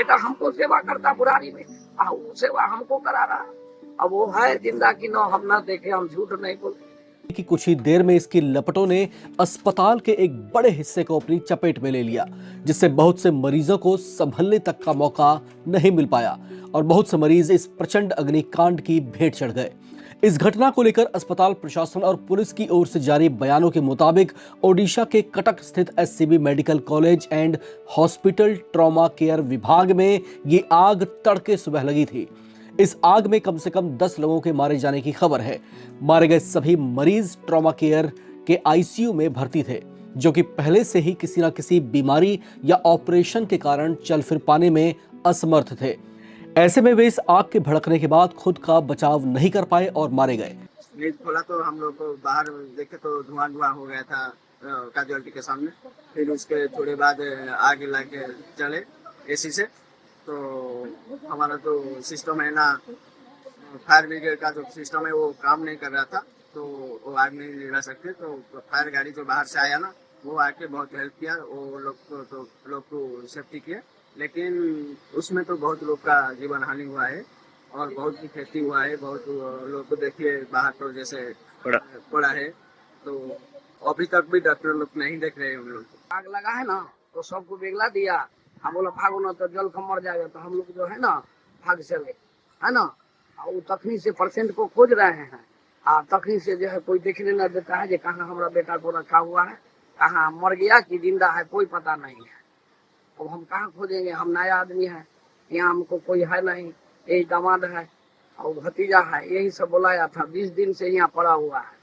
बेटा हमको सेवा करता बुढ़ारी में, वो सेवा हमको करा रहा। अब वो है जिंदा की नो हम ना देखे, हम झूठ नहीं बोले कि कुछ ही देर में इसकी लपटों ने अस्पताल के एक बड़े हिस्से को अपनी चपेट में ले लिया, जिससे बहुत से मरीजों को संभलने तक का मौका नहीं मिल पाया और बहुत से मरीज इस प्रचंड अग्निकांड की भेंट चढ़ गए। इस घटना को लेकर अस्पताल प्रशासन और पुलिस की ओर से जारी बयानों के मुताबिक ओडिशा के कटक स्थित SCB medical college and hospital trauma care विभाग में ये आग तड़के सुबह लगी थी। इस आग में कम से कम 10 लोगों के मारे जाने की खबर है। मारे गए सभी मरीज ट्रॉमा केयर के आईसीयू में भर्ती थे, जो कि पहले से ही किसी न किसी बीमारी या ऑपरेशन के कारण चल फिर पाने में असमर्थ थे। ऐसे में वे इस आग के भड़कने के बाद खुद का बचाव नहीं कर पाए और मारे गए। गेट खोला तो हम लोग को बाहर देखे तो धुआं हो गया था कैजुअल्टी के सामने। फिर उसके थोड़े बाद आग लगे चले एसी से, तो हमारा जो सिस्टम है ना, फायर ब्रिगेड का जो सिस्टम है वो काम नहीं कर रहा था, तो वो आग नहीं निभा सकते। तो फायर गाड़ी जो बाहर से आया ना, वो आके बहुत हेल्प किया, वो लोग को सेफ्टी किया। लेकिन उसमें तो बहुत लोग का जीवन हानि हुआ है और बहुत ही क्षति हुआ है। बहुत लोग को देखिए बाहर तो जैसे पड़ा है, तो अभी तक भी डॉक्टर लोग नहीं देख रहे हैं हम लोग। आग लगा है ना तो सबको बेगला दिया, हम बोला भागो ना तो जल मर जाएगा, तो हम लोग जो है ना भाग चले, है ना। और तखनी से पेशेंट को खोज रहे हैं, तखनी से जो है कोई देखने न देता है, कहाँ हमारा बेटा को रखा हुआ है, कहाँ मर गया कि जिंदा है, कोई पता नहीं है। अब हम कहाँ खोजेंगे, हम नया आदमी है, यहाँ हमको कोई है नहीं, यही दामाद है और भतीजा है, यही सब बुलाया था। 20 दिन से यहाँ पड़ा हुआ है।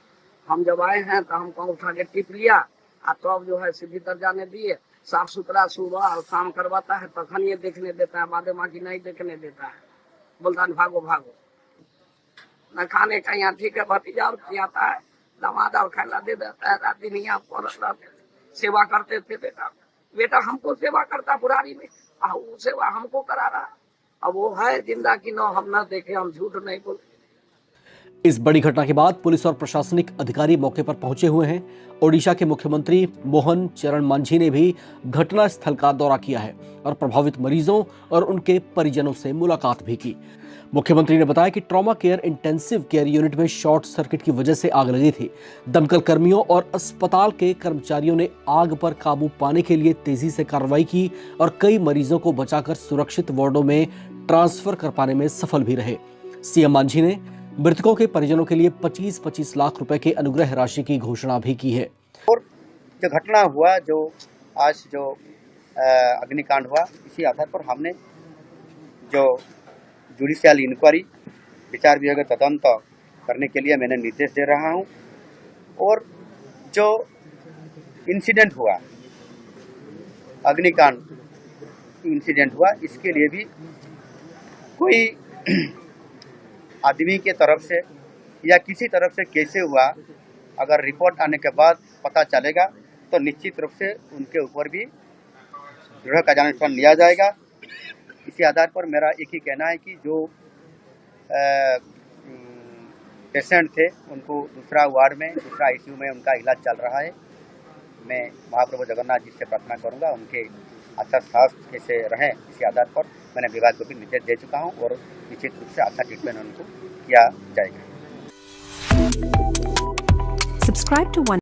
हम जब आए हैं तो हमको उठा के टिप लिया, तो अब जो है भीतर जाने दिए। साफ सुथरा सुबह और शाम करवाता है, तखन ये देखने देता है, बादे माँ की नहीं देखने देता है। बोलता है भागो भागो, न खाने का यहाँ ठीक है, भतीजा और खिलाता है, दामाद और खाना दे देता है। रात दिन यहाँ पर सेवा करते थे। बेटा हमको सेवा करता बुढ़ारी में, वो सेवा हमको करा रहा। अब वो है जिंदा की नो हम ना देखे, हम झूठ नहीं बोले। इस बड़ी घटना के बाद पुलिस और प्रशासनिक अधिकारी मौके पर पहुंचे हुए हैं। ओडिशा के मुख्यमंत्री मोहन चरण मांझी ने भी घटना स्थल का दौरा किया है और प्रभावित मरीजों और उनके परिजनों से मुलाकात भी की। मुख्यमंत्री ने बताया कि trauma care intensive care unit में शॉर्ट सर्किट की वजह से आग लगी थी। दमकल कर्मियों और अस्पताल के कर्मचारियों ने आग पर काबू पाने के लिए तेजी से कार्रवाई की और कई मरीजों को बचाकर सुरक्षित वार्डों में ट्रांसफर कर पाने में सफल भी रहे। सीएम मांझी ने मृतकों के परिजनों के लिए 25-25 लाख रुपए के अनुग्रह राशि की घोषणा भी की है। और जो घटना हुआ, जो आज जो अग्निकांड हुआ, इसी आधार पर हमने जो जुडिशियल इंक्वायरी विचार विभाग तदंत करने के लिए मैंने निर्देश दे रहा हूं। और जो इंसिडेंट हुआ, अग्निकांड इंसिडेंट हुआ, इसके लिए भी कोई आदमी के तरफ से या किसी तरफ से कैसे हुआ, अगर रिपोर्ट आने के बाद पता चलेगा तो निश्चित रूप से उनके ऊपर भी दृढ़ कार्यानुष्ठान लिया जाएगा। इसी आधार पर मेरा एक ही कहना है कि जो पेशेंट थे उनको दूसरा वार्ड में, दूसरा आईसीयू में उनका इलाज चल रहा है। मैं महाप्रभु जगन्नाथ जी से प्रार्थना करूंगा उनके अच्छा स्वास्थ्य कैसे रहें। इसी आधार पर मैंने विभाग को भी निर्देश दे चुका हूं और निश्चित रूप से अच्छा ट्रीटमेंट उनको किया जाएगा। Subscribe to One